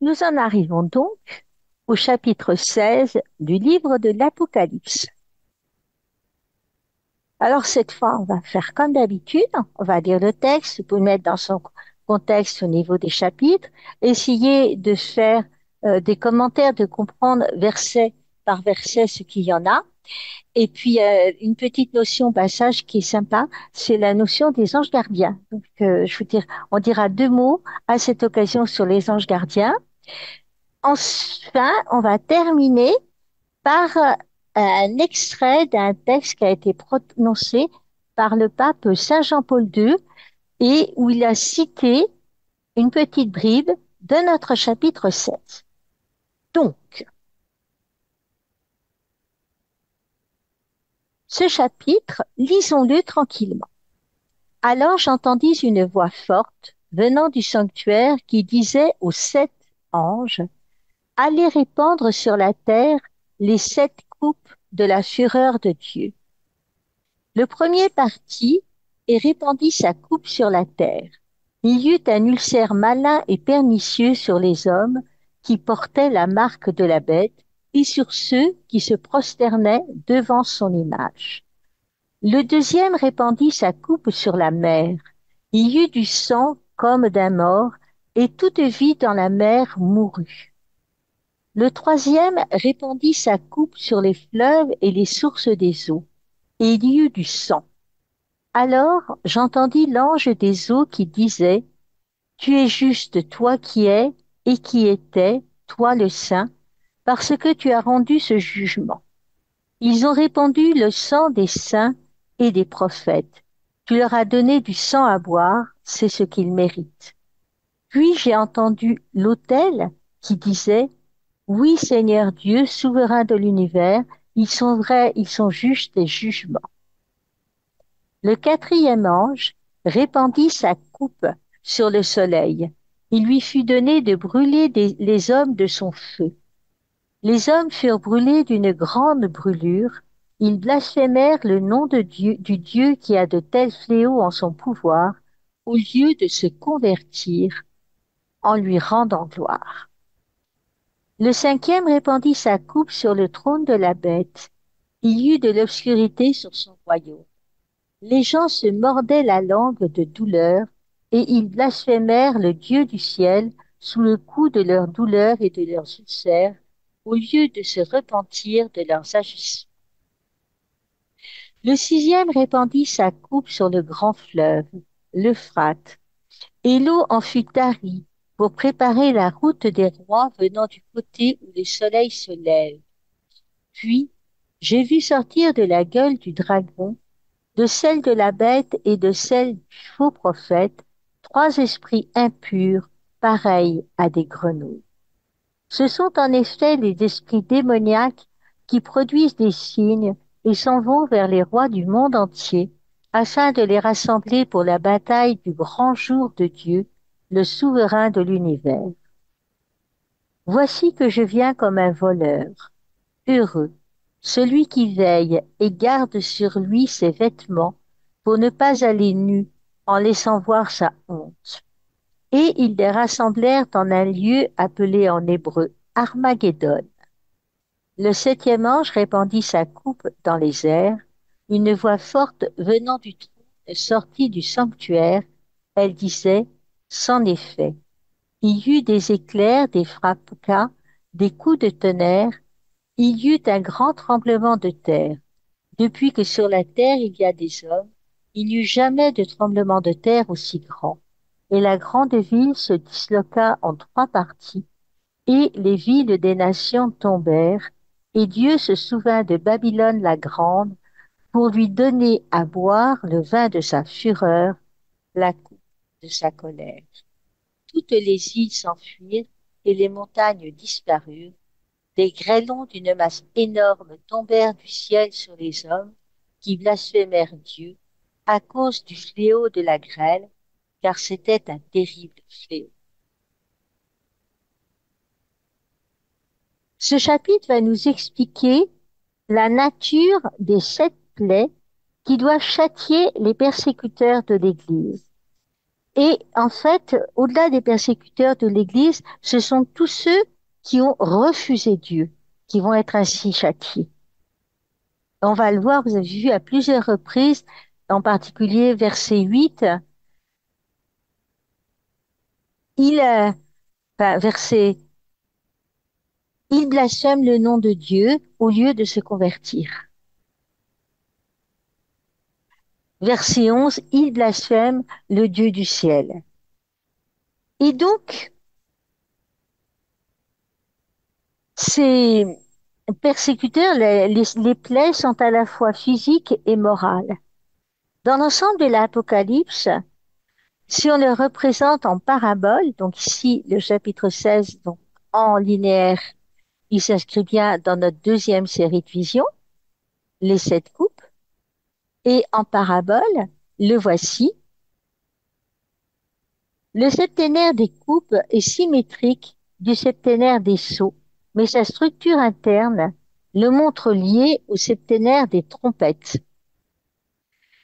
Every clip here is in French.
Nous en arrivons donc au chapitre 16 du livre de l'Apocalypse. Alors cette fois, on va faire comme d'habitude, on va lire le texte pour le mettre dans son contexte au niveau des chapitres, essayer de faire des commentaires, de comprendre verset par verset ce qu'il y en a. Et puis, une petite notion au passage qui est sympa, c'est la notion des anges gardiens. Donc, je veux dire, on dira deux mots à cette occasion sur les anges gardiens. Enfin, on va terminer par un extrait d'un texte qui a été prononcé par le pape Saint Jean-Paul II et où il a cité une petite bribe de notre chapitre 7. Donc, ce chapitre, lisons-le tranquillement. Alors j'entendis une voix forte venant du sanctuaire qui disait aux 7 anges, allez répandre sur la terre les 7 coupes de la fureur de Dieu. Le premier partit et répandit sa coupe sur la terre. Il y eut un ulcère malin et pernicieux sur les hommes qui portaient la marque de la bête et sur ceux qui se prosternaient devant son image. Le deuxième répandit sa coupe sur la mer. Il y eut du sang comme d'un mort, et toute vie dans la mer mourut. Le troisième répandit sa coupe sur les fleuves et les sources des eaux, et il y eut du sang. Alors j'entendis l'ange des eaux qui disait, tu es juste, toi qui es et qui étais, toi le Saint, parce que tu as rendu ce jugement. Ils ont répandu le sang des saints et des prophètes. Tu leur as donné du sang à boire, c'est ce qu'ils méritent. Puis j'ai entendu l'autel qui disait, oui Seigneur Dieu, souverain de l'univers, ils sont vrais, ils sont justes des jugements. Le quatrième ange répandit sa coupe sur le soleil. Il lui fut donné de brûler les hommes de son feu. Les hommes furent brûlés d'une grande brûlure. Ils blasphémèrent le nom de Dieu, du Dieu qui a de tels fléaux en son pouvoir, au lieu de se convertir en lui rendant gloire. Le cinquième répandit sa coupe sur le trône de la bête. Il y eut de l'obscurité sur son royaume. Les gens se mordaient la langue de douleur, et ils blasphémèrent le Dieu du ciel sous le coup de leurs douleurs et de leurs ulcères, au lieu de se repentir de leurs agissements. Le sixième répandit sa coupe sur le grand fleuve, l'Euphrate, et l'eau en fut tarie pour préparer la route des rois venant du côté où le soleil se lève. Puis, j'ai vu sortir de la gueule du dragon, de celle de la bête et de celle du faux prophète, 3 esprits impurs, pareils à des grenouilles. Ce sont en effet les esprits démoniaques qui produisent des signes et s'en vont vers les rois du monde entier, afin de les rassembler pour la bataille du grand jour de Dieu, le souverain de l'univers. Voici que je viens comme un voleur. Heureux, celui qui veille et garde sur lui ses vêtements pour ne pas aller nu en laissant voir sa honte. Et ils les rassemblèrent en un lieu appelé en hébreu Armageddon. Le septième ange répandit sa coupe dans les airs. Une voix forte venant du trône sortit du sanctuaire. Elle disait, c'en est fait. Il y eut des éclairs, des fracas, des coups de tonnerre. Il y eut un grand tremblement de terre. Depuis que sur la terre il y a des hommes, il n'y eut jamais de tremblement de terre aussi grand. Et la grande ville se disloqua en 3 parties, et les villes des nations tombèrent, et Dieu se souvint de Babylone la grande pour lui donner à boire le vin de sa fureur, la coupe de sa colère. Toutes les îles s'enfuirent et les montagnes disparurent. Des grêlons d'une masse énorme tombèrent du ciel sur les hommes qui blasphémèrent Dieu à cause du fléau de la grêle, car c'était un terrible fléau. Ce chapitre va nous expliquer la nature des 7 plaies qui doivent châtier les persécuteurs de l'Église. Et en fait, au-delà des persécuteurs de l'Église, ce sont tous ceux qui ont refusé Dieu qui vont être ainsi châtiés. On va le voir, vous avez vu à plusieurs reprises, en particulier verset 8, il, enfin, verset, il blasphème le nom de Dieu au lieu de se convertir. Verset 11, il blasphème le Dieu du ciel. Et donc, ces persécuteurs, les plaies sont à la fois physiques et morales. Dans l'ensemble de l'Apocalypse, si on le représente en parabole, donc ici le chapitre 16, donc en linéaire, il s'inscrit bien dans notre deuxième série de visions, les 7 coupes, et en parabole, le voici. Le septénaire des coupes est symétrique du septénaire des sceaux, mais sa structure interne le montre lié au septénaire des trompettes.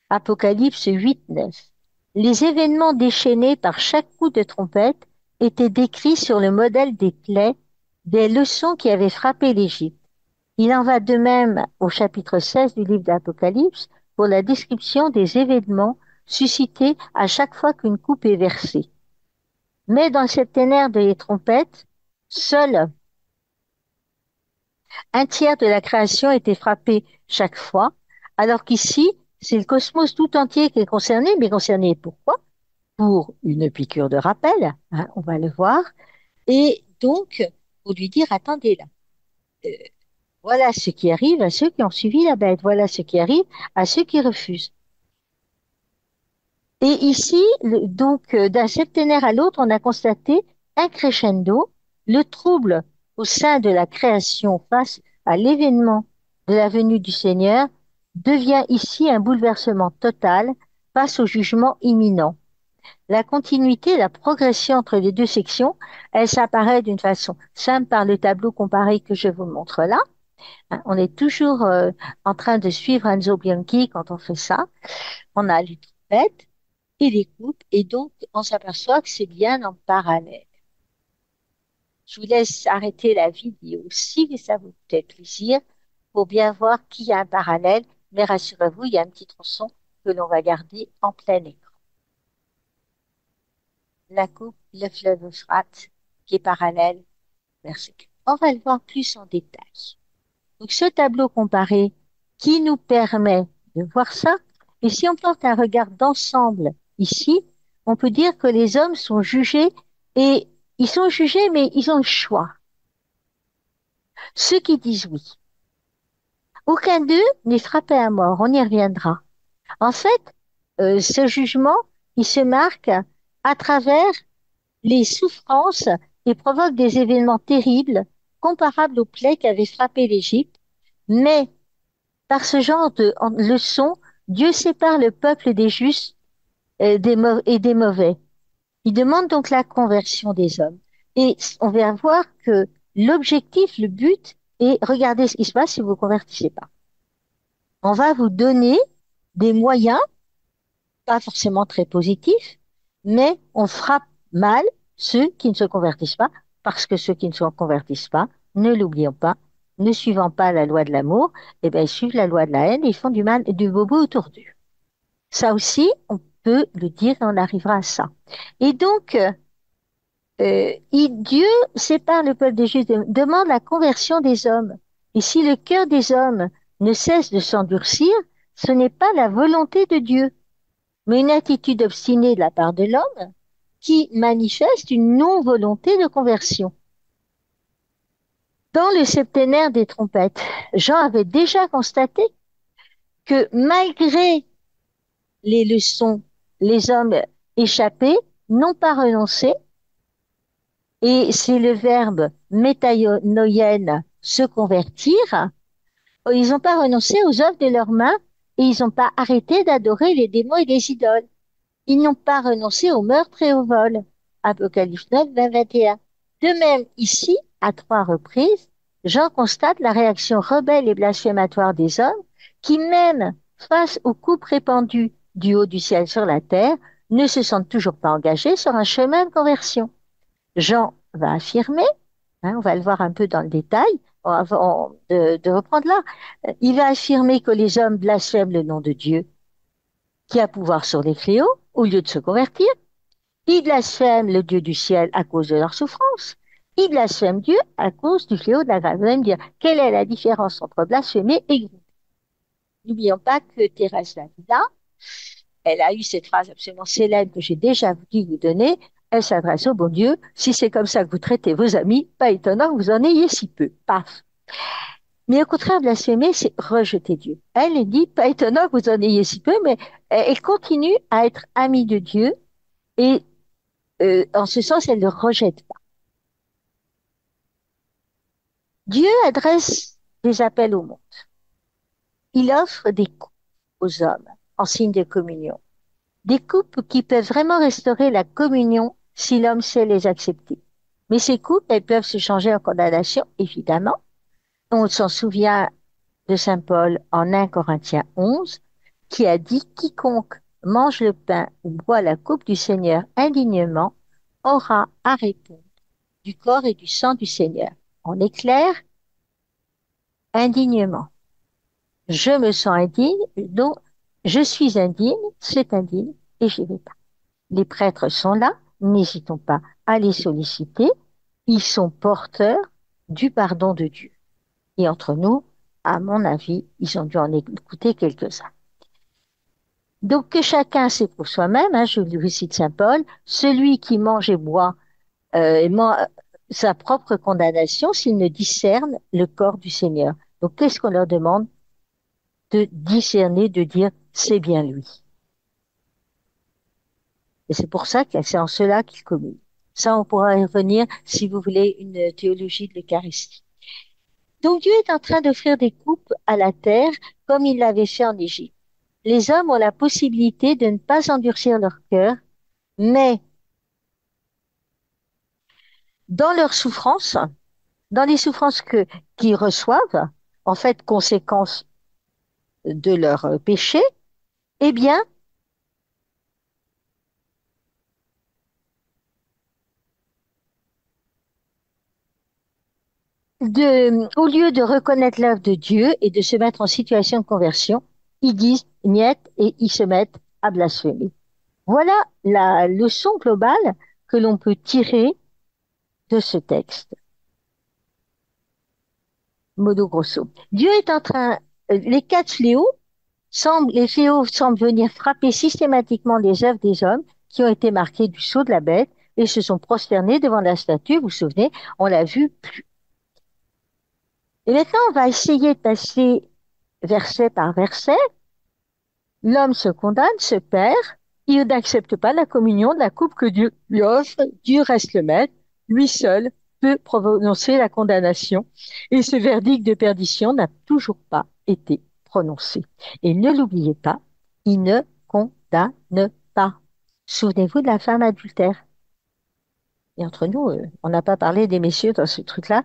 Apocalypse 8-9. Les événements déchaînés par chaque coup de trompette étaient décrits sur le modèle des plaies, des leçons qui avaient frappé l'Égypte. Il en va de même au chapitre 16 du livre d'Apocalypse pour la description des événements suscités à chaque fois qu'une coupe est versée. Mais dans le septénaire des trompettes, seul un tiers de la création était frappé chaque fois, alors qu'ici, c'est le cosmos tout entier qui est concerné, mais concerné pourquoi? Pour une piqûre de rappel, hein, on va le voir, et donc, pour lui dire, attendez là, euh, voilà ce qui arrive à ceux qui ont suivi la bête, voilà ce qui arrive à ceux qui refusent. Et ici, donc, d'un septénaire à l'autre, on a constaté un crescendo, le trouble au sein de la création face à l'événement de la venue du Seigneur devient ici un bouleversement total face au jugement imminent. La continuité, la progression entre les deux sections, elle s'apparaît d'une façon simple par le tableau comparé que je vous montre là. Hein, on est toujours en train de suivre Enzo Bianchi quand on fait ça. On a les trompettes et les coupes, et donc on s'aperçoit que c'est bien en parallèle. Je vous laisse arrêter la vidéo si ça vous fait plaisir pour bien voir qu'il y a un parallèle, mais rassurez-vous, il y a un petit tronçon que l'on va garder en plein écran. La coupe, le fleuve Euphrate, qui est parallèle vers ce que. On va le voir plus en détail. Donc ce tableau comparé qui nous permet de voir ça, et si on porte un regard d'ensemble ici, on peut dire que les hommes sont jugés et ils sont jugés, mais ils ont le choix. Ceux qui disent oui. Aucun d'eux n'est frappé à mort, on y reviendra. En fait, ce jugement, il se marque à travers les souffrances et provoque des événements terribles comparables aux plaies qui avaient frappé l'Égypte, mais par ce genre de leçon, Dieu sépare le peuple des justes et des mauvais. Il demande donc la conversion des hommes. Et on va voir que l'objectif, le but est, regardez ce qui se passe si vous ne vous convertissez pas. On va vous donner des moyens, pas forcément très positifs, mais on frappe mal ceux qui ne se convertissent pas, parce que ceux qui ne se convertissent pas, ne l'oublions pas, ne suivant pas la loi de l'amour, eh bien, ils suivent la loi de la haine et ils font du mal et du bobo autour d'eux. Ça aussi, on peut le dire et on arrivera à ça. Et donc, Dieu sépare le peuple des Justes, demande la conversion des hommes. Et si le cœur des hommes ne cesse de s'endurcir, ce n'est pas la volonté de Dieu, mais une attitude obstinée de la part de l'homme qui manifeste une non-volonté de conversion. Dans le septénaire des trompettes, Jean avait déjà constaté que malgré les leçons, les hommes échappés n'ont pas renoncé, et c'est le verbe métaïnoïen, se convertir, ils n'ont pas renoncé aux œuvres de leurs mains et ils n'ont pas arrêté d'adorer les démons et les idoles. Ils n'ont pas renoncé au meurtre et au vol. Apocalypse 9, 20, 21. De même, ici, à 3 reprises, Jean constate la réaction rebelle et blasphématoire des hommes qui, même face aux coupes répandues du haut du ciel sur la terre, ne se sentent toujours pas engagés sur un chemin de conversion. Jean va affirmer, on va le voir un peu dans le détail, avant de reprendre là, il va affirmer que les hommes blasphèment le nom de Dieu, qui a pouvoir sur les fléaux, au lieu de se convertir. Ils blasphèment le Dieu du ciel à cause de leur souffrance. Ils blasphèment Dieu à cause du fléau de la grâce. Vous allez me dire, quelle est la différence entre blasphémer et gronder? N'oublions pas que Thérèse d'Avila, elle a eu cette phrase absolument célèbre que j'ai déjà voulu vous donner. Elle s'adresse au bon Dieu. Si c'est comme ça que vous traitez vos amis, pas étonnant que vous en ayez si peu. Paf. Mais au contraire, blasphémer, c'est rejeter Dieu. Elle dit, pas étonnant que vous en ayez si peu, mais elle continue à être amie de Dieu et en ce sens, elle ne le rejette pas. Dieu adresse des appels au monde. Il offre des coupes aux hommes en signe de communion. Des coupes qui peuvent vraiment restaurer la communion si l'homme sait les accepter. Mais ces coupes, elles peuvent se changer en condamnation, évidemment. On s'en souvient de saint Paul en 1 Corinthiens 11, qui a dit: quiconque mange le pain ou boit la coupe du Seigneur indignement aura à répondre du corps et du sang du Seigneur. On est clair? Indignement. Je me sens indigne, donc je suis indigne, c'est indigne, et j'y vais pas. Les prêtres sont là, n'hésitons pas à les solliciter. Ils sont porteurs du pardon de Dieu. Et entre nous, à mon avis, ils ont dû en écouter quelques-uns. Donc que chacun s'éprouve soi-même, je lui cite saint Paul, celui qui mange et boit sa propre condamnation s'il ne discerne le corps du Seigneur. Donc qu'est-ce qu'on leur demande? De discerner, de dire c'est bien lui. Et c'est pour ça que c'est en cela qu'il communique. Ça, on pourra y revenir si vous voulez une théologie de l'Eucharistie. Donc Dieu est en train d'offrir des coupes à la terre comme il l'avait fait en Égypte. Les hommes ont la possibilité de ne pas endurcir leur cœur, mais dans leurs souffrances, dans les souffrances qu'ils reçoivent, en fait, conséquence de leur péché, eh bien, au lieu de reconnaître l'œuvre de Dieu et de se mettre en situation de conversion, ils disent niet et ils se mettent à blasphémer. Voilà la leçon globale que l'on peut tirer de ce texte. Modo grosso. Dieu est en train, les quatre fléaux les fléaux semblent venir frapper systématiquement les œuvres des hommes qui ont été marquées du sceau de la bête et se sont prosternés devant la statue. Vous vous souvenez, on l'a vu. Et maintenant, on va essayer de passer verset par verset. L'homme se condamne, se perd, il n'accepte pas la communion de la coupe que Dieu lui offre, Dieu reste le maître, lui seul peut prononcer la condamnation, et ce verdict de perdition n'a toujours pas été prononcé. Et ne l'oubliez pas, il ne condamne pas. Souvenez-vous de la femme adultère. Et entre nous, on n'a pas parlé des messieurs dans ce truc-là.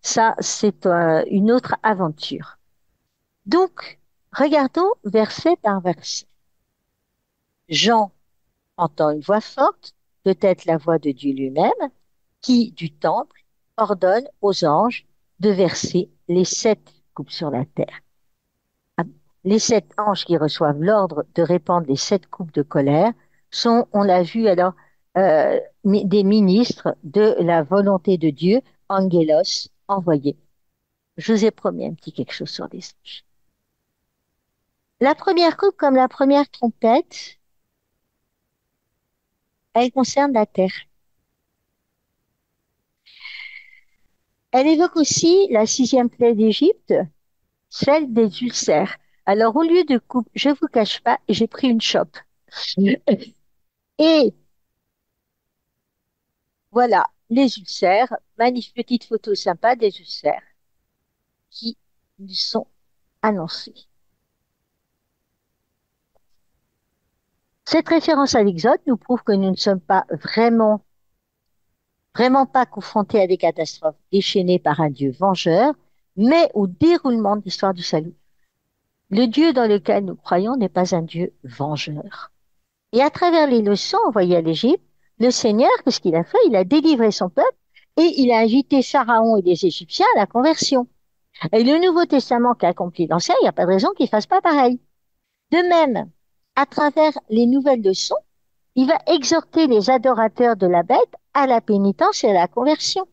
Ça, c'est une autre aventure. Donc, regardons verset par verset. Jean entend une voix forte, peut-être la voix de Dieu lui-même, qui, du temple, ordonne aux anges de verser les 7 coupes sur la terre. Les 7 anges qui reçoivent l'ordre de répandre les 7 coupes de colère sont, on l'a vu alors, des ministres de la volonté de Dieu, angelos, envoyés. Je vous ai promis un petit quelque chose sur les anges. La première coupe, comme la première trompette, elle concerne la terre. Elle évoque aussi la 6e plaie d'Égypte, celle des ulcères. Alors, au lieu de coupe, je vous cache pas, j'ai pris une chope. Et voilà, les ulcères, magnifique petite photo sympa des ulcères qui nous sont annoncés. Cette référence à l'Exode nous prouve que nous ne sommes pas vraiment pas confrontés à des catastrophes déchaînées par un Dieu vengeur, mais au déroulement de l'histoire du salut. Le Dieu dans lequel nous croyons n'est pas un Dieu vengeur. Et à travers les leçons envoyées à l'Égypte, le Seigneur, qu'est-ce qu'il a fait? Il a délivré son peuple et il a invité Pharaon et les Égyptiens à la conversion. Et le Nouveau Testament qui accomplit l'Ancien, il n'y a pas de raison qu'il ne fasse pas pareil. De même, à travers les nouvelles leçons, il va exhorter les adorateurs de la bête à la pénitence et à la conversion.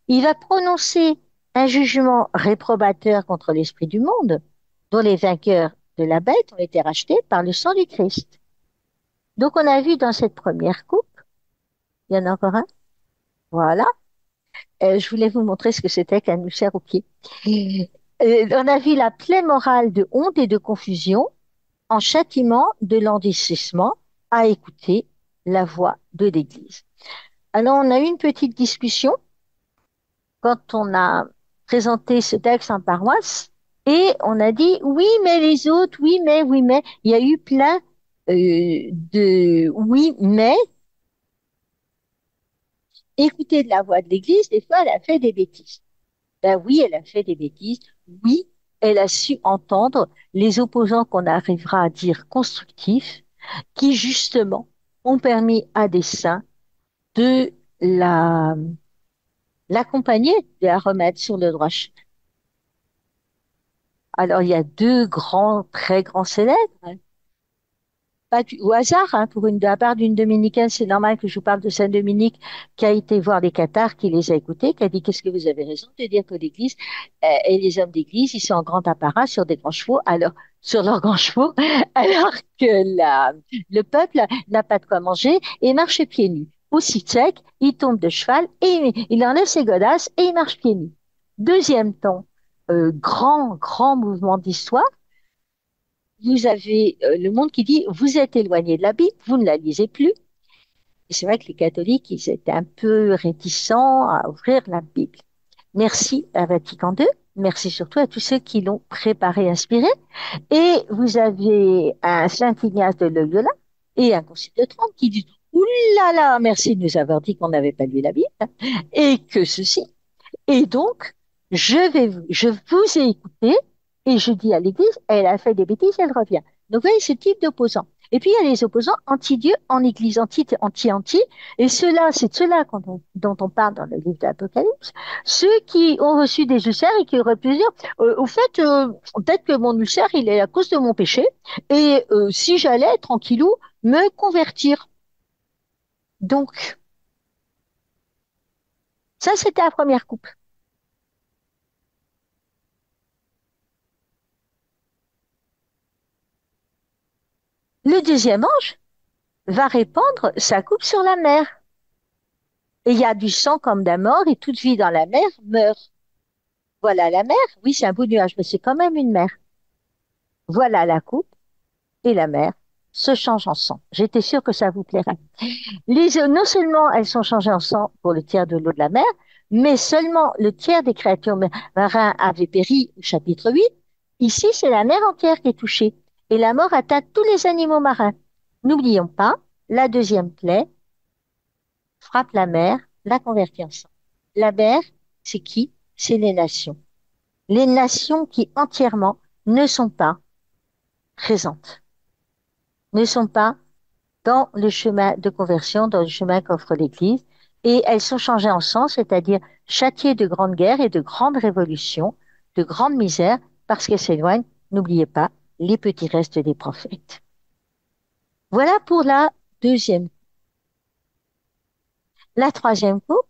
Il va prononcer un jugement réprobateur contre l'esprit du monde, dont les vainqueurs de la bête ont été rachetés par le sang du Christ. Donc on a vu dans cette première coupe, il y en a encore un, voilà. Je voulais vous montrer ce que c'était qu'un ulcère au pied. On a vu la plaie morale de honte et de confusion en châtiment de l'endurcissement à écouter la voix de l'Église. Alors on a eu une petite discussion quand on a présenté ce texte en paroisse et on a dit oui mais les autres, oui mais, il y a eu plein de oui mais. Écouter de la voix de l'Église, des fois elle a fait des bêtises. Ben oui, elle a fait des bêtises. Oui, elle a su entendre les opposants qu'on arrivera à dire constructifs, qui justement ont permis à des saints de la l'accompagner, de la remettre sur le droit chemin. Alors il y a deux grands, très grands célèbres, hein. Pas au hasard, hein, pour de la part d'une dominicaine, c'est normal que je vous parle de Saint Dominique qui a été voir les cathares, qui les a écoutés, qui a dit qu'est-ce que vous avez raison de dire que l'Église et les hommes d'Église, ils sont en grand apparat sur des grands chevaux, alors sur leurs grands chevaux, alors que le peuple n'a pas de quoi manger et marche pieds nus. Aussi sec, il tombe de cheval et il enlève ses godasses et il marche pieds nus. Deuxième temps, grand mouvement d'histoire, vous avez le monde qui dit, vous êtes éloigné de la Bible, vous ne la lisez plus. Et c'est vrai que les catholiques, ils étaient un peu réticents à ouvrir la Bible. Merci à Vatican II, merci surtout à tous ceux qui l'ont préparé, inspiré. Et vous avez un Saint Ignace de Loyola et un Concile de Trente qui dit, ouh là là, merci de nous avoir dit qu'on n'avait pas lu la Bible, et que ceci. Et donc, je vous ai écouté et je dis à l'Église, elle a fait des bêtises, elle revient. Donc, vous voyez ce type d'opposants. Et puis, il y a les opposants anti-Dieu, en Église, anti-anti. Et ceux-là, c'est de ceux-là dont on parle dans le livre de l'Apocalypse. Ceux qui ont reçu des ulcères et qui auraient pu dire, au fait, peut-être que mon ulcère, il est à cause de mon péché. Et si j'allais, tranquillou, me convertir. Donc, ça, c'était la première coupe. Le deuxième ange va répandre sa coupe sur la mer. Et il y a du sang comme d'un mort, et toute vie dans la mer meurt. Voilà la mer, oui, c'est un bout de nuage, mais c'est quand même une mer. Voilà la coupe, et la mer se change en sang. J'étais sûre que ça vous plairait. Les eaux, non seulement elles sont changées en sang pour le tiers de l'eau de la mer, mais seulement le tiers des créatures marines avaient péri au chapitre 8. Ici, c'est la mer entière qui est touchée, et la mort atteint tous les animaux marins. N'oublions pas, la deuxième plaie frappe la mer, la convertit en sang. La mer, c'est qui? C'est les nations. Les nations qui entièrement ne sont pas présentes, ne sont pas dans le chemin de conversion, dans le chemin qu'offre l'Église, et elles sont changées en sang, c'est-à-dire châtiées de grandes guerres et de grandes révolutions, de grandes misères, parce qu'elles s'éloignent, n'oubliez pas, les petits restes des prophètes. Voilà pour la deuxième. La troisième coupe,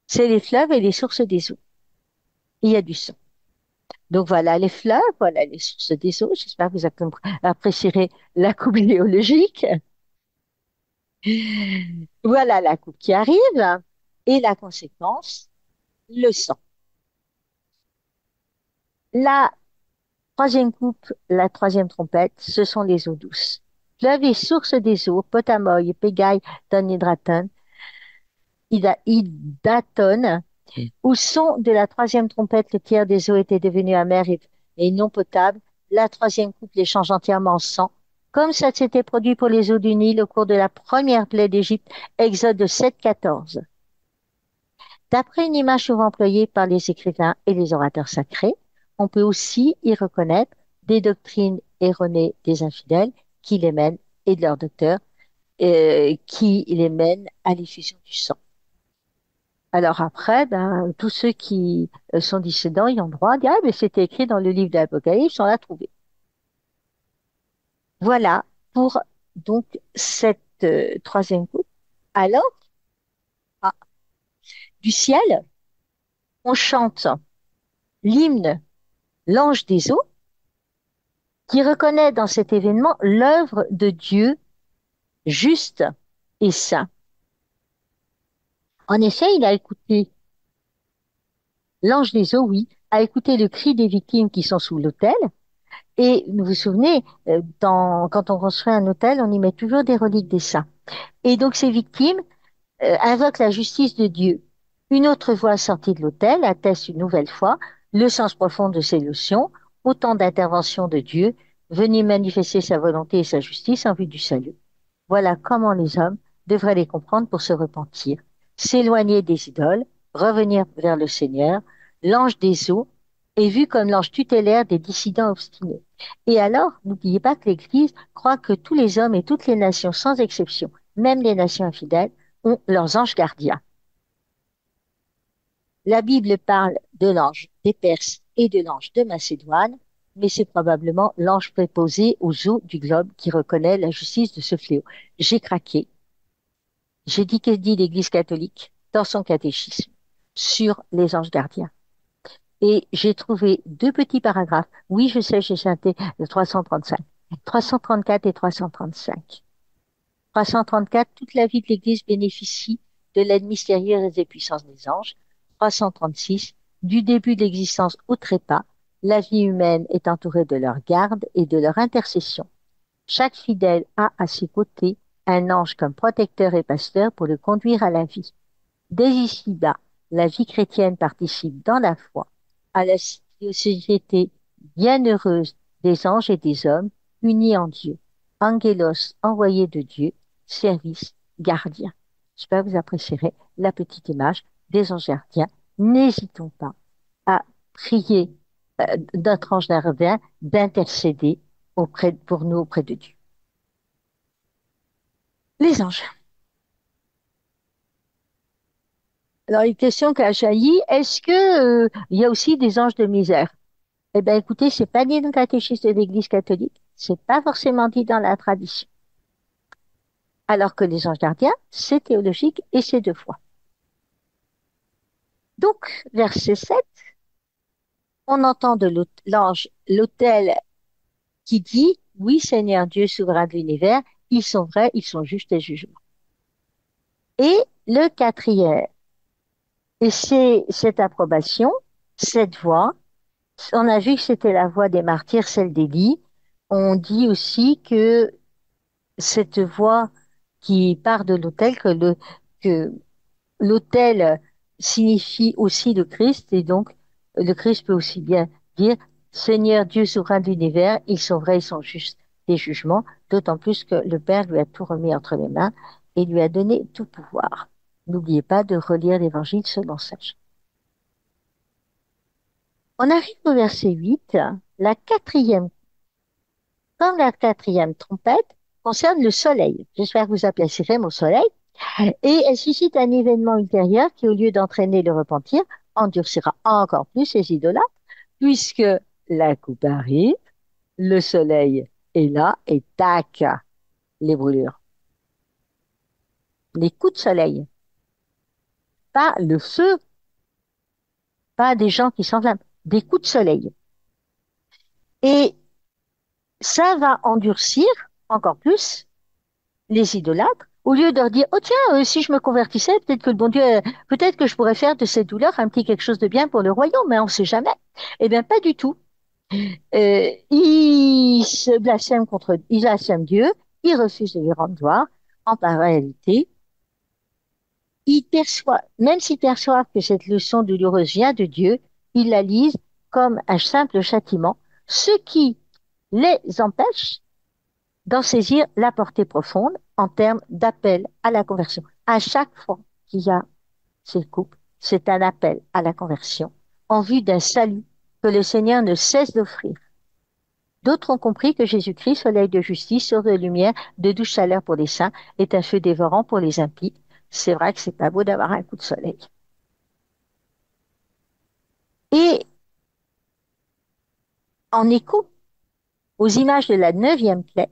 c'est les fleuves et les sources des eaux. Il y a du sang. Donc voilà les fleuves, voilà les sources des eaux. J'espère que vous apprécierez la coupe géologique. Voilà la coupe qui arrive et la conséquence, le sang. La troisième coupe, la troisième trompette, ce sont les eaux douces. Fleuves et sources des eaux, Potamoy, Pégaï, Hydraton, Idaton, au son de la troisième trompette, le tiers des eaux était devenu amer et non potable. La troisième coupe les change entièrement en sang, comme ça s'était produit pour les eaux du Nil au cours de la première plaie d'Égypte, Exode 7,14. D'après une image souvent employée par les écrivains et les orateurs sacrés, on peut aussi y reconnaître des doctrines erronées des infidèles qui les mènent et de leurs docteurs, qui les mène à l'effusion du sang. Alors après, ben, tous ceux qui sont dissidents, ils ont droit à dire, ah, mais c'était écrit dans le livre de l'Apocalypse, on l'a trouvé. Voilà pour donc cette troisième goutte. Alors, ah, du ciel, on chante l'hymne L'ange des eaux, qui reconnaît dans cet événement l'œuvre de Dieu juste et saint. En effet, il a écouté, l'ange des eaux, oui, a écouté le cri des victimes qui sont sous l'autel. Et vous vous souvenez, quand on construit un autel, on y met toujours des reliques des saints. Et donc ces victimes invoquent la justice de Dieu. Une autre voix sortie de l'autel atteste une nouvelle fois le sens profond de ces notions, autant d'interventions de Dieu, venu manifester sa volonté et sa justice en vue du salut. Voilà comment les hommes devraient les comprendre pour se repentir, s'éloigner des idoles, revenir vers le Seigneur. L'ange des eaux est vu comme l'ange tutélaire des dissidents obstinés. Et alors, n'oubliez pas que l'Église croit que tous les hommes et toutes les nations, sans exception, même les nations infidèles, ont leurs anges gardiens. La Bible parle de l'ange des Perses et de l'ange de Macédoine, mais c'est probablement l'ange préposé aux eaux du globe qui reconnaît la justice de ce fléau. J'ai craqué. J'ai dit que dit l'Église catholique dans son catéchisme sur les anges gardiens. Et j'ai trouvé deux petits paragraphes. Oui, je sais, j'ai chanté le 335. 334 et 335. 334, toute la vie de l'Église bénéficie de l'aide mystérieuse et puissance des anges. 336, du début de l'existence au trépas, la vie humaine est entourée de leur garde et de leur intercession. Chaque fidèle a à ses côtés un ange comme protecteur et pasteur pour le conduire à la vie. Dès ici-bas, la vie chrétienne participe dans la foi à la société bienheureuse des anges et des hommes unis en Dieu. Angelos, envoyé de Dieu, service, gardien. J'espère que vous apprécierez la petite image des anges gardiens. N'hésitons pas à prier notre ange gardien d'intercéder pour nous auprès de Dieu. Les anges. Alors, une question qui a jailli, est-ce que, il y a aussi des anges de misère? Eh bien, écoutez, c'est pas dit dans le catéchisme de l'Église catholique, c'est pas forcément dit dans la tradition. Alors que les anges gardiens, c'est théologique et c'est de foi. Donc, verset 7, on entend de l'ange, l'autel qui dit, oui, Seigneur Dieu souverain de l'univers, ils sont vrais, ils sont justes et jugements. Et le quatrième, et c'est cette approbation, cette voix. On a vu que c'était la voix des martyrs, celle d'Élie. On dit aussi que cette voix qui part de l'autel, que l'autel signifie aussi le Christ, et donc le Christ peut aussi bien dire Seigneur Dieu souverain de l'univers, ils sont vrais, ils sont justes des jugements, d'autant plus que le Père lui a tout remis entre les mains et lui a donné tout pouvoir. N'oubliez pas de relire l'Évangile selon Sage. On arrive au verset 8, la quatrième, comme la quatrième trompette concerne le soleil. J'espère que vous apprécierez mon soleil. Et elle suscite un événement ultérieur qui, au lieu d'entraîner le repentir, endurcira encore plus les idolâtres, puisque la coupe arrive, le soleil est là et tac, les brûlures. Les coups de soleil, pas le feu, pas des gens qui s'enflamment, des coups de soleil. Et ça va endurcir encore plus les idolâtres, au lieu de leur dire, oh tiens, si je me convertissais, peut-être que le bon Dieu, peut-être que je pourrais faire de cette douleur un petit quelque chose de bien pour le royaume, mais on ne sait jamais. Eh bien, pas du tout. Ils blasphèment Dieu, ils refusent de lui rendre gloire. En réalité, ils perçoivent, même s'ils perçoivent que cette leçon douloureuse vient de Dieu, ils la lisent comme un simple châtiment, ce qui les empêche d'en saisir la portée profonde en termes d'appel à la conversion. À chaque fois qu'il y a ces couples, c'est un appel à la conversion en vue d'un salut que le Seigneur ne cesse d'offrir. D'autres ont compris que Jésus-Christ, soleil de justice, source de lumière, de douce chaleur pour les saints, est un feu dévorant pour les impies. C'est vrai que c'est pas beau d'avoir un coup de soleil. Et en écho aux images de la neuvième plaie,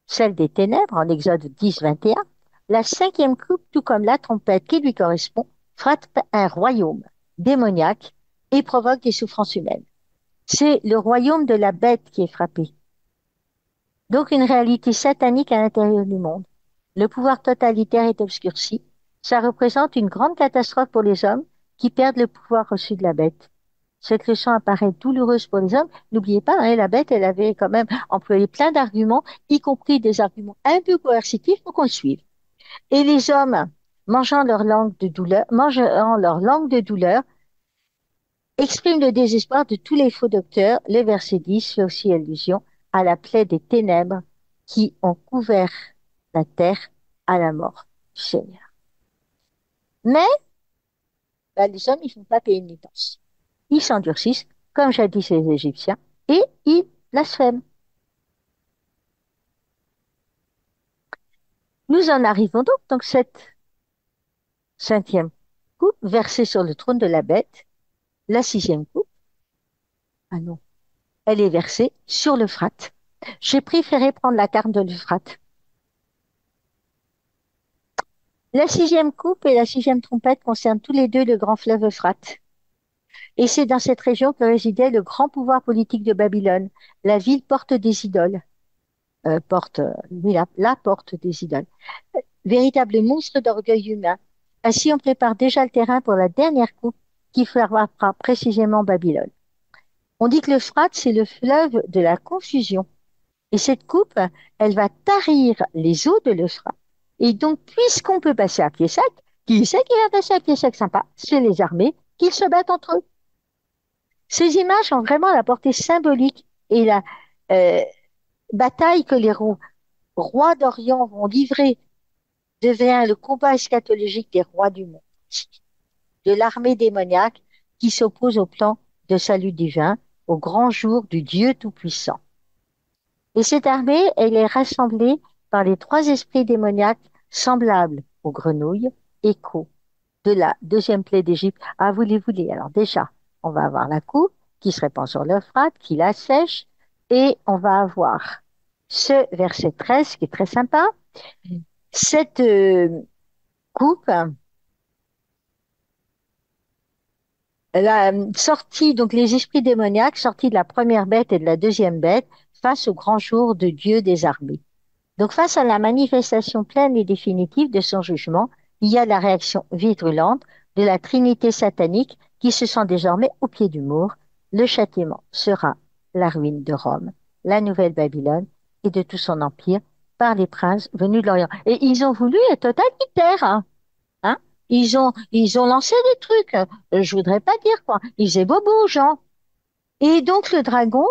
celle des ténèbres, en Exode 10, 21, la cinquième coupe, tout comme la trompette qui lui correspond, frappe un royaume démoniaque et provoque des souffrances humaines. C'est le royaume de la bête qui est frappé. Donc une réalité satanique à l'intérieur du monde. Le pouvoir totalitaire est obscurci. Ça représente une grande catastrophe pour les hommes qui perdent le pouvoir reçu de la bête. Cette leçon apparaît douloureuse pour les hommes. N'oubliez pas, hein, la bête, elle avait quand même employé plein d'arguments, y compris des arguments un peu coercitifs pour qu'on le suive. Et les hommes, mangeant leur langue de douleur, expriment le désespoir de tous les faux docteurs. Le verset 10 fait aussi allusion à la plaie des ténèbres qui ont couvert la terre à la mort du Seigneur. Mais bah, les hommes, ils ne font pas payer une pénitence. Ils s'endurcissent, comme jadis les Égyptiens, et ils blasphèment. Nous en arrivons donc cette cinquième coupe versée sur le trône de la bête, la sixième coupe, ah non, elle est versée sur l'Euphrate. J'ai préféré prendre la carte de l'Euphrate. La sixième coupe et la sixième trompette concernent tous les deux le grand fleuve Euphrate. Et c'est dans cette région que résidait le grand pouvoir politique de Babylone, la ville porte des idoles. Oui, la porte des idoles. Véritable monstre d'orgueil humain. Ainsi, on prépare déjà le terrain pour la dernière coupe qui frappera précisément Babylone. On dit que l'Euphrate, c'est le fleuve de la confusion. Et cette coupe, elle va tarir les eaux de l'Euphrate. Et donc, puisqu'on peut passer à pied sec, qui sait qui va passer à pied sec sympa? C'est les armées qui se battent entre eux. Ces images ont vraiment la portée symbolique et la euh, bataille que les rois d'Orient vont livrer devient le combat eschatologique des rois du monde, de l'armée démoniaque qui s'oppose au plan de salut divin, au grand jour du Dieu Tout-Puissant. Et cette armée, elle est rassemblée par les trois esprits démoniaques semblables aux grenouilles, échos de la deuxième plaie d'Égypte. Ah, vous les voulez. Alors déjà, on va avoir la coupe qui se répand sur l'Euphrate, qui la sèche, et on va avoir ce verset 13 qui est très sympa. Cette coupe, la sortie, donc les esprits démoniaques sortis de la première bête et de la deuxième bête face au grand jour de Dieu des armées. Donc face à la manifestation pleine et définitive de son jugement, il y a la réaction virulente de la Trinité satanique qui se sent désormais au pied du mur. Le châtiment sera la ruine de Rome, la nouvelle Babylone et de tout son empire par les princes venus de l'Orient. Et ils ont voulu être totalitaires, hein. Hein. Ils ont lancé des trucs. Je voudrais pas dire quoi. Ils faisaient bobo aux gens. Et donc le dragon,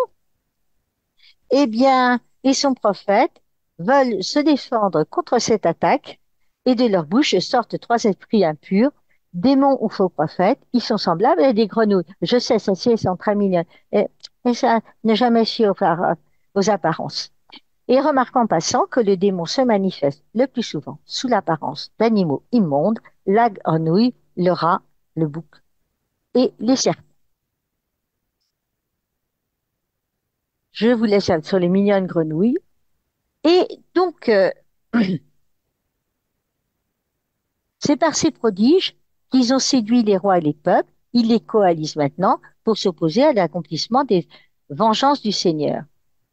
eh bien, et son prophète veulent se défendre contre cette attaque, et de leur bouche sortent trois esprits impurs, démons ou faux prophètes. Ils sont semblables à des grenouilles. Je sais, celles-ci sont très mignonnes. Et ça n'est jamais su aux apparences. Et remarquons en passant que le démon se manifeste le plus souvent sous l'apparence d'animaux immondes, la grenouille, le rat, le bouc et les serpents. Je vous laisse sur les mignonnes grenouilles. Et donc, c'est par ces prodiges qu'ils ont séduit les rois et les peuples. Ils les coalisent maintenant pour s'opposer à l'accomplissement des vengeances du Seigneur.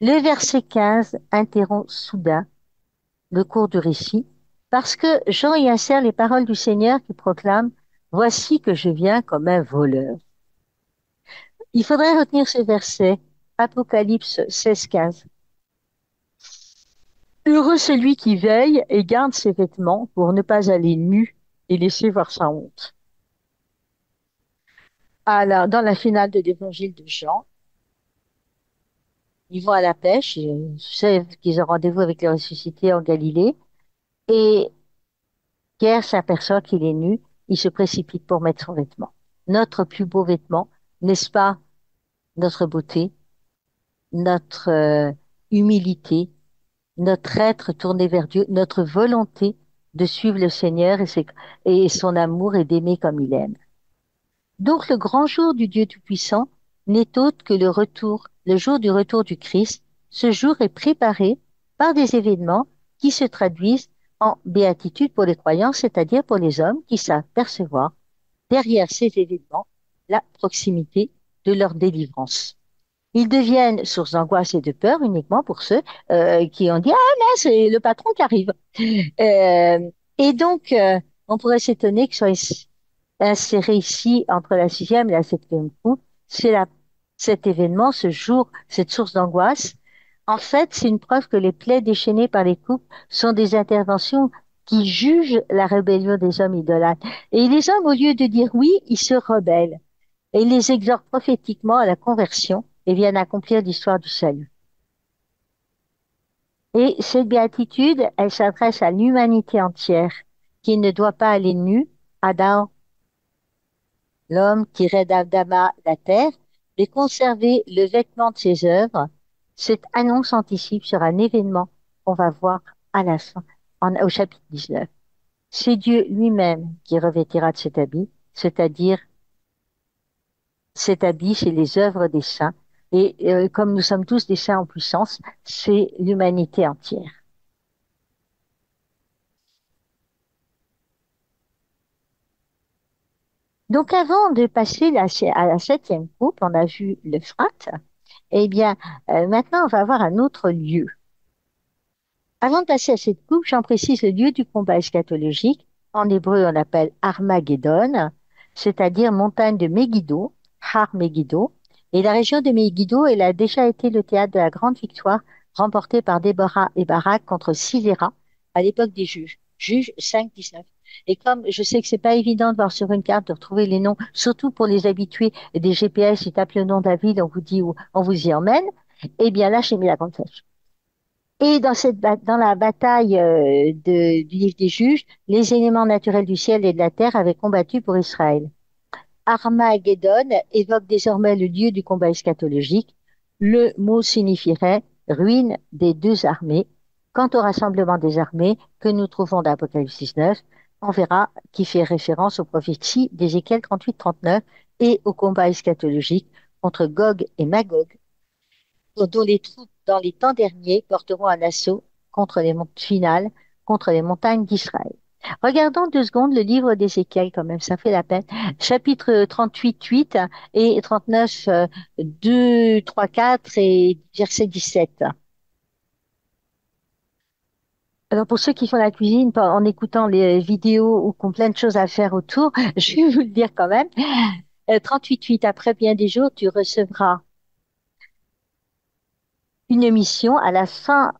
Le verset 15 interrompt soudain le cours du récit parce que Jean y insère les paroles du Seigneur qui proclament Voici que je viens comme un voleur. Il faudrait retenir ce verset, Apocalypse 16, 15. Heureux celui qui veille et garde ses vêtements pour ne pas aller nu et laisser voir sa honte. Dans la finale de l'évangile de Jean, ils vont à la pêche, ils savent qu'ils ont rendez-vous avec le ressuscité en Galilée, et Pierre s'aperçoit qu'il est nu, il se précipite pour mettre son vêtement. Notre plus beau vêtement, n'est-ce pas notre beauté, notre humilité, notre être tourné vers Dieu, notre volonté de suivre le Seigneur et son amour et d'aimer comme il aime. Donc le grand jour du Dieu Tout-Puissant n'est autre que le retour, le jour du retour du Christ. Ce jour est préparé par des événements qui se traduisent en béatitude pour les croyants, c'est-à-dire pour les hommes qui savent percevoir derrière ces événements la proximité de leur délivrance. Ils deviennent source d'angoisse et de peur uniquement pour ceux qui ont dit ah là c'est le patron qui arrive. Et donc on pourrait s'étonner que soit inséré ici entre la sixième et la septième coupe, c'est cet événement, ce jour, cette source d'angoisse. En fait, c'est une preuve que les plaies déchaînées par les couples sont des interventions qui jugent la rébellion des hommes idolâtres. Et les hommes, au lieu de dire oui, ils se rebellent. Et ils les exhortent prophétiquement à la conversion et viennent accomplir l'histoire du salut. Et cette béatitude, elle s'adresse à l'humanité entière qui ne doit pas aller nue, Adam, l'homme tiré d'Adama la terre, mais conserver le vêtement de ses œuvres. Cette annonce anticipe sur un événement qu'on va voir à la fin, au chapitre 19. C'est Dieu lui-même qui revêtira de cet habit, c'est-à-dire cet habit, c'est les œuvres des saints. Et comme nous sommes tous des saints en puissance, c'est l'humanité entière. Donc avant de passer à la septième coupe, on a vu l'Euphrate. Eh bien, maintenant, on va avoir un autre lieu. Avant de passer à cette coupe, j'en précise le lieu du combat eschatologique. En hébreu, on l'appelle Armageddon, c'est-à-dire montagne de Megiddo, Har Megiddo. Et la région de Megiddo, elle a déjà été le théâtre de la grande victoire remportée par Déborah et Barak contre Sisera à l'époque des juges. Juges 5-19. Et comme je sais que c'est pas évident de voir sur une carte, de retrouver les noms, surtout pour les habitués des GPS, ils tapent le nom de la ville, on vous dit où on vous y emmène, eh bien là, j'ai mis la grande flèche. Et dans la bataille du livre des juges, les éléments naturels du ciel et de la terre avaient combattu pour Israël. Armageddon évoque désormais le lieu du combat eschatologique. Le mot signifierait ruine des deux armées. Quant au rassemblement des armées que nous trouvons dans Apocalypse 19, on verra qui fait référence aux prophéties d'Ézéchiel 38-39 et au combat eschatologique contre Gog et Magog dont les troupes dans les temps derniers porteront un assaut contre les finales, contre les montagnes d'Israël. Regardons 2 secondes le livre d'Ézéchiel quand même, ça fait la peine. Chapitre 38, 8 et 39, 2, 3, 4 et verset 17. Alors pour ceux qui font la cuisine en écoutant les vidéos ou qui ont plein de choses à faire autour, je vais vous le dire quand même. 38, 8, après bien des jours, tu recevras une mission à la fin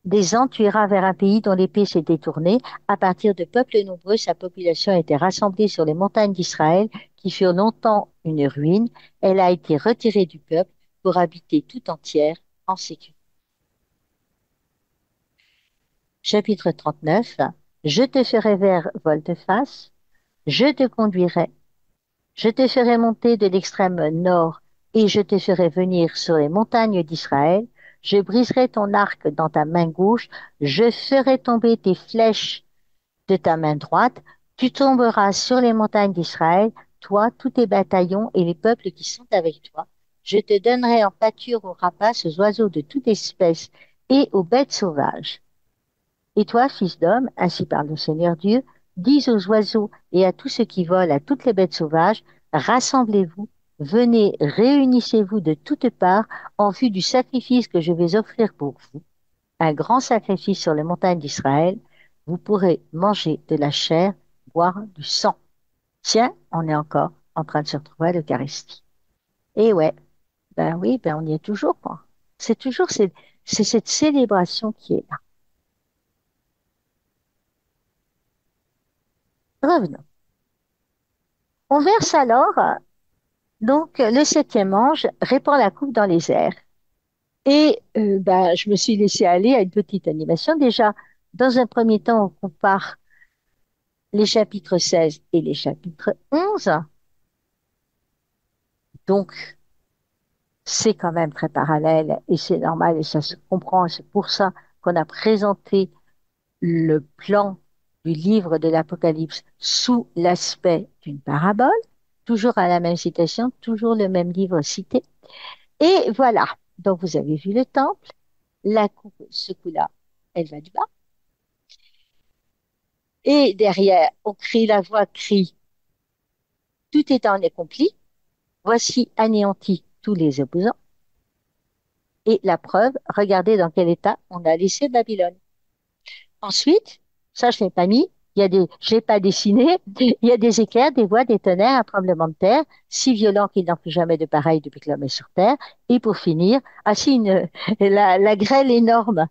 des ans, tu iras vers un pays dont l'épée s'est détournée. À partir de peuples nombreux, sa population a été rassemblée sur les montagnes d'Israël, qui furent longtemps une ruine. Elle a été retirée du peuple pour habiter tout entière en sécurité. Chapitre 39. Je te ferai vers volte-face, je te conduirai, je te ferai monter de l'extrême nord et je te ferai venir sur les montagnes d'Israël. Je briserai ton arc dans ta main gauche, je ferai tomber tes flèches de ta main droite, tu tomberas sur les montagnes d'Israël, toi, tous tes bataillons et les peuples qui sont avec toi. Je te donnerai en pâture aux rapaces, aux oiseaux de toute espèce et aux bêtes sauvages. Et toi, fils d'homme, ainsi parle le Seigneur Dieu, dis aux oiseaux et à tous ceux qui volent, à toutes les bêtes sauvages, rassemblez-vous, venez, réunissez-vous de toutes parts en vue du sacrifice que je vais offrir pour vous, un grand sacrifice sur les montagnes d'Israël. Vous pourrez manger de la chair, boire du sang. Tiens, on est encore en train de se retrouver à l'Eucharistie. Et ouais, ben oui, ben on y est toujours, quoi. C'est toujours c'est cette célébration qui est là. Revenons. On verse alors, donc, le septième ange répand la coupe dans les airs. Et ben, je me suis laissée aller à une petite animation. Déjà, dans un premier temps, on compare les chapitres 16 et les chapitres 11. Donc, c'est quand même très parallèle et c'est normal et ça se comprend. Et c'est pour ça qu'on a présenté le plan du livre de l'Apocalypse sous l'aspect d'une parabole, toujours à la même citation, toujours le même livre cité. Et voilà. Donc vous avez vu le temple, la coupe, ce coup-là, elle va du bas. Et derrière, on crie, la voix crie, tout est en accompli. Voici anéantis tous les opposants. Et la preuve, regardez dans quel état on a laissé Babylone. Ensuite, ça je l'ai pas mis, je l'ai pas dessiné, il y a des éclairs, des voix, des tonnerres, un tremblement de terre, si violent qu'il n'en fut jamais de pareil depuis que l'homme est sur terre. Et pour finir, la grêle énorme.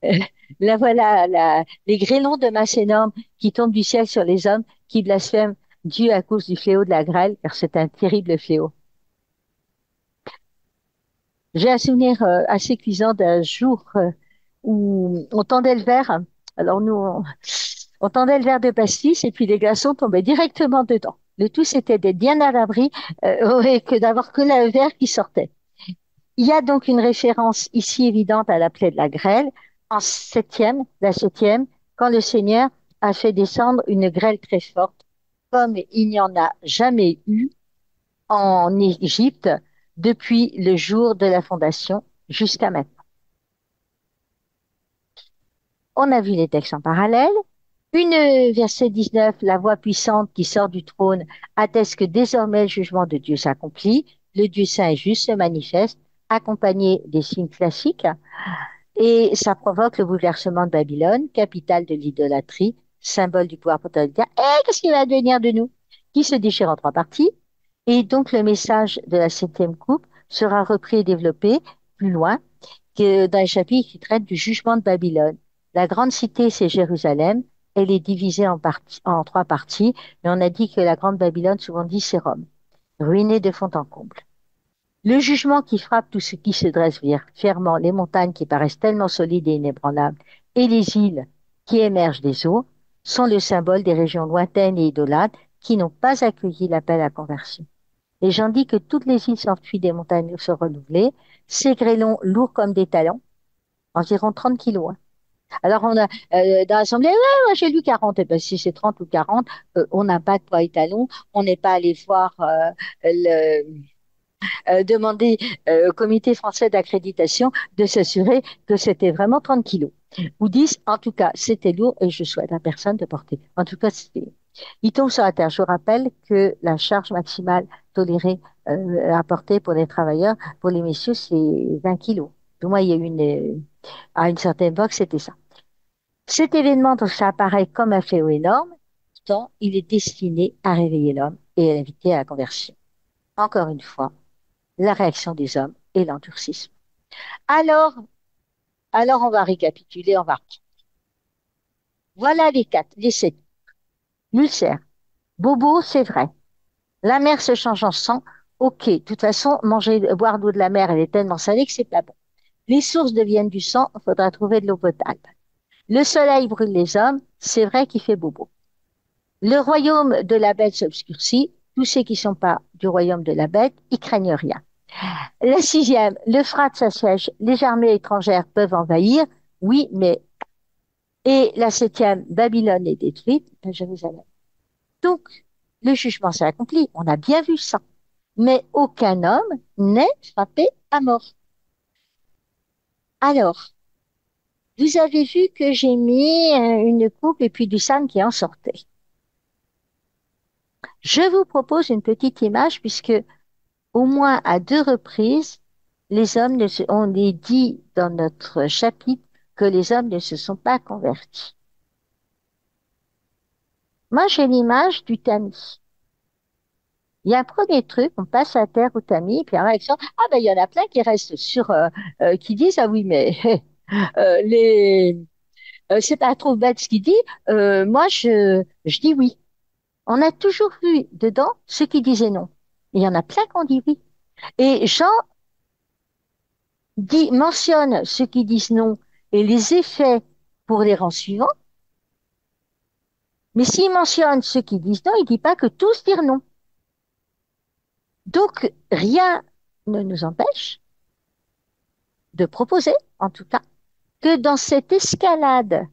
Euh, Là voilà, les grêlons de masse énorme qui tombent du ciel sur les hommes qui blasphèment Dieu à cause du fléau de la grêle, car c'est un terrible fléau. J'ai un souvenir assez cuisant d'un jour où on tendait le verre. Alors nous, on tendait le verre de pastis et puis les glaçons tombaient directement dedans. Le tout, c'était d'être bien à l'abri et que d'avoir que le verre qui sortait. Il y a donc une référence ici évidente à la plaie de la grêle, en septième, la septième, quand le Seigneur a fait descendre une grêle très forte, comme il n'y en a jamais eu en Égypte depuis le jour de la fondation jusqu'à maintenant. On a vu les textes en parallèle. Verset 19, la voix puissante qui sort du trône atteste que désormais le jugement de Dieu s'accomplit, le Dieu saint et juste se manifeste, accompagné des signes classiques, et ça provoque le bouleversement de Babylone, capitale de l'idolâtrie, symbole du pouvoir totalitaire. Et qu'est-ce qui va devenir de nous? Qui se déchire en trois parties. Et donc le message de la septième coupe sera repris et développé plus loin que dans les chapitres qui traitent du jugement de Babylone. La grande cité, c'est Jérusalem. Elle est divisée en trois parties, mais on a dit que la grande Babylone, souvent dit, c'est Rome, ruinée de fond en comble. Le jugement qui frappe tout ce qui se dresse fièrement, les montagnes qui paraissent tellement solides et inébranlables, et les îles qui émergent des eaux, sont le symbole des régions lointaines et idolâtres qui n'ont pas accueilli l'appel à conversion. Et j'en dis que toutes les îles s'enfuient des montagnes se renouveler, ces grêlons lourds comme des talons, environ 30 kilos. Hein. Alors on a dans l'Assemblée, ouais, j'ai lu 40. Et ben, si c'est 30 ou 40, on n'a pas de poids et talons, on n'est pas allé voir demander au comité français d'accréditation de s'assurer que c'était vraiment 30 kilos. Ou 10, en tout cas, c'était lourd et je souhaite à personne de porter. En tout cas, il tombe sur la terre. Je rappelle que la charge maximale tolérée à porter pour les travailleurs, pour les messieurs, c'est 20 kilos. Du moins, il y a à une certaine époque, c'était ça. Cet événement, donc, ça apparaît comme un fléau énorme, pourtant, il est destiné à réveiller l'homme et à l'inviter à la conversion. Encore une fois, la réaction des hommes et l'endurcissement. Alors, alors on va récapituler, on va reprendre. Voilà les sept. L'ulcère. Bobo, c'est vrai. La mer se change en sang. Ok, de toute façon, boire d'eau de la mer, elle est tellement salée que c'est pas bon. Les sources deviennent du sang, il faudra trouver de l'eau potable. Le soleil brûle les hommes, c'est vrai qu'il fait bobo. Le royaume de la bête s'obscurcit. Tous ceux qui ne sont pas du royaume de la bête, ils craignent rien. La sixième, l'Euphrate s'assèche, les armées étrangères peuvent envahir, oui, mais... Et la septième, Babylone est détruite, Jérusalem. Donc, le jugement s'est accompli, on a bien vu ça. Mais aucun homme n'est frappé à mort. Alors, vous avez vu que j'ai mis une coupe et puis du sang qui en sortait. Je vous propose une petite image puisque au moins à deux reprises, on est dit dans notre chapitre que les hommes ne se sont pas convertis. Moi, j'ai l'image du tamis. Il y a un premier truc, on passe à terre au tamis, puis en réaction, ah ben il y en a plein qui restent qui disent ah oui mais les c'est pas trop bête ce qu'il dit, moi je dis oui. On a toujours vu dedans ceux qui disaient non. Il y en a plein qui ont dit oui. Et Jean mentionne ceux qui disent non et les effets pour les rangs suivants. Mais s'il mentionne ceux qui disent non, il dit pas que tous disent non. Donc, rien ne nous empêche de proposer, en tout cas, que dans cette escalade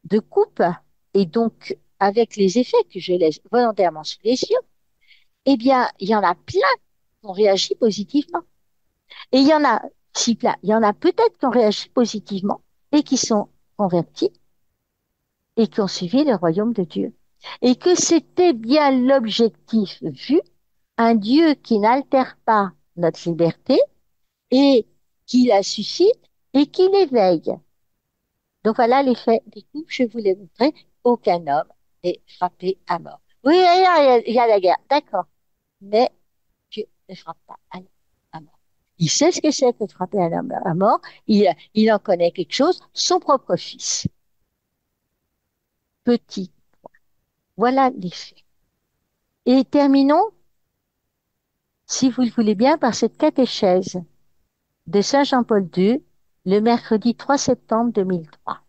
de coupe, et donc avec les effets que je laisse volontairement sous les yeux, eh bien, il y en a plein qui ont réagi positivement. Et il y en a, si plein, il y en a peut-être qui ont réagi positivement et qui sont convertis et qui ont suivi le royaume de Dieu. Et que c'était bien l'objectif vu, un Dieu qui n'altère pas notre liberté et qui la suscite et qui l'éveille. Donc voilà l'effet des coupes, je vous l'ai montré. Aucun homme n'est frappé à mort. Oui, il y a la guerre, d'accord, mais Dieu ne frappe pas un homme à mort. Il sait ce que c'est que de frapper un homme à mort, il en connaît quelque chose, son propre fils, petit. Voilà l'effet. Et terminons, si vous le voulez bien, par cette catéchèse de Saint Jean-Paul II, le mercredi 3 septembre 2003.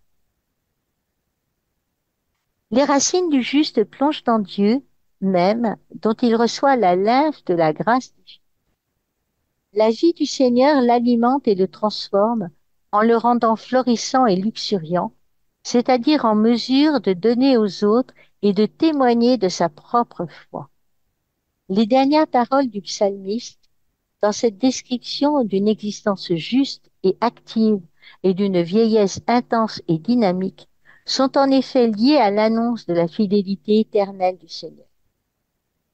Les racines du juste plongent en Dieu même, dont il reçoit la lymphe de la grâce divine. La vie du Seigneur l'alimente et le transforme en le rendant florissant et luxuriant, c'est-à-dire en mesure de donner aux autres et de témoigner de sa propre foi. Les dernières paroles du psalmiste, dans cette description d'une existence juste et active et d'une vieillesse intense et dynamique, sont en effet liées à l'annonce de la fidélité éternelle du Seigneur.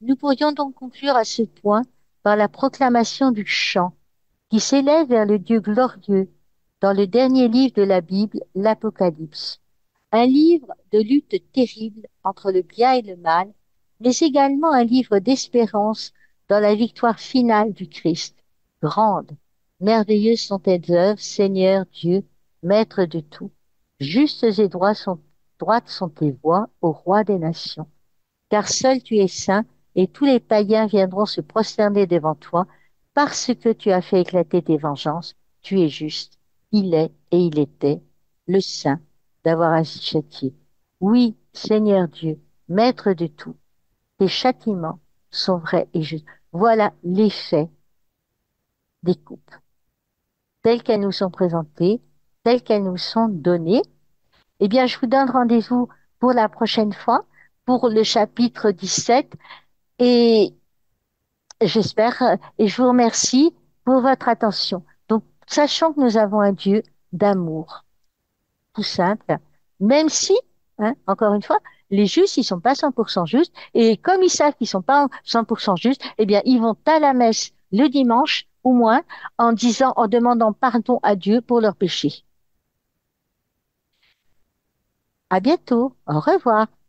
Nous pourrions donc conclure à ce point par la proclamation du chant qui s'élève vers le Dieu glorieux dans le dernier livre de la Bible, l'Apocalypse. Un livre de lutte terrible entre le bien et le mal, mais également un livre d'espérance dans la victoire finale du Christ. Grande, merveilleuse sont tes œuvres, Seigneur Dieu, Maître de tout. Justes et droites sont tes voies, ô Roi des nations. Car seul tu es saint, et tous les païens viendront se prosterner devant toi, parce que tu as fait éclater tes vengeances. Tu es juste. Il est et il était le saint d'avoir ainsi châtié. Oui, Seigneur Dieu, Maître de tout, tes châtiments sont vrais et justes. Voilà l'effet des coupes, telles qu'elles nous sont présentées, telles qu'elles nous sont données. Eh bien, je vous donne rendez-vous pour la prochaine fois, pour le chapitre 17, et j'espère, et je vous remercie pour votre attention. Donc, sachant que nous avons un Dieu d'amour, tout simple, même si, hein, encore une fois, les justes, ils sont pas 100% justes, et comme ils savent qu'ils sont pas 100% justes, eh bien, ils vont à la messe le dimanche, au moins, en disant, en demandant pardon à Dieu pour leurs péchés. À bientôt. Au revoir.